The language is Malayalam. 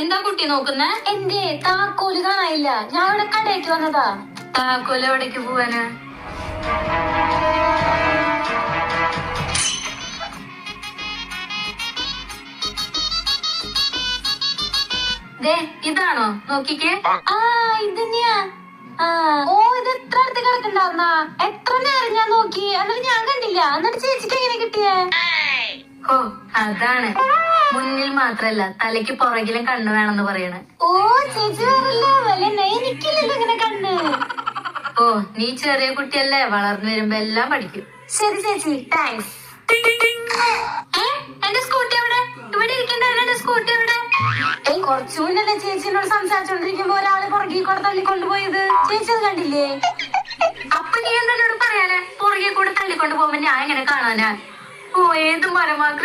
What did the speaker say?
എന്താ കുട്ടി നോക്കുന്ന? എന്തേ താക്കോല് കാണാനില്ല. ഞാൻ ഇവിടെ കടയ്ക്ക് വന്നതാ. താക്കോല് എവിടേക്ക് പോവാന്? ദേ ഇതാണോ? നോക്കിക്കേ. ആ ഇതന്നെയാ. ഓ ഇത് എത്ര അടുത്ത് കിടക്കണ്ടായിരുന്ന? എത്ര നേരം ഞാൻ നോക്കി, എന്നിട്ട് ഞാൻ കണ്ടില്ല. എന്നിട്ട് ചേച്ചിക്ക് എങ്ങനെ കിട്ടിയേ? ഓ അതാണ്, മുന്നിൽ മാത്രല്ല തലയ്ക്ക് പുറകിലും കണ്ണു വേണമെന്ന് പറയണ. ഓ ചേച്ചി വേറല്ല, എനിക്കില്ലല്ലോ ഇങ്ങനെ കണ്ണ്. ഓ നീ ചെറിയ കുട്ടിയല്ലേ, വളർന്നു വരുമ്പോ എല്ലാം പഠിക്കും. ശരി ചേച്ചി, താങ്ക്സ്. എന്റെ സ്കൂട്ടി എവിടെ? ഇവിടെ ഇരിക്കണ്ടായിരുന്നു. എന്റെ സ്കൂട്ടി എവിടെ? കുറച്ചു മുന്നല്ലേ ചേച്ചിനോട് സംസാരിച്ചോണ്ടിരിക്കുമ്പോ ഒരാള് പുറകെ കൂടെ തള്ളിക്കൊണ്ടുപോയത്. ചേച്ചി അത് കണ്ടില്ലേ? അപ്പൊ നീ എന്നോട് പറയാനേ പുറകെ കൂടെ തള്ളിക്കൊണ്ട് പോകുമ്പോ ഞാൻ എങ്ങനെ കാണാനാ? ഓ ഏത് മരമാക്ര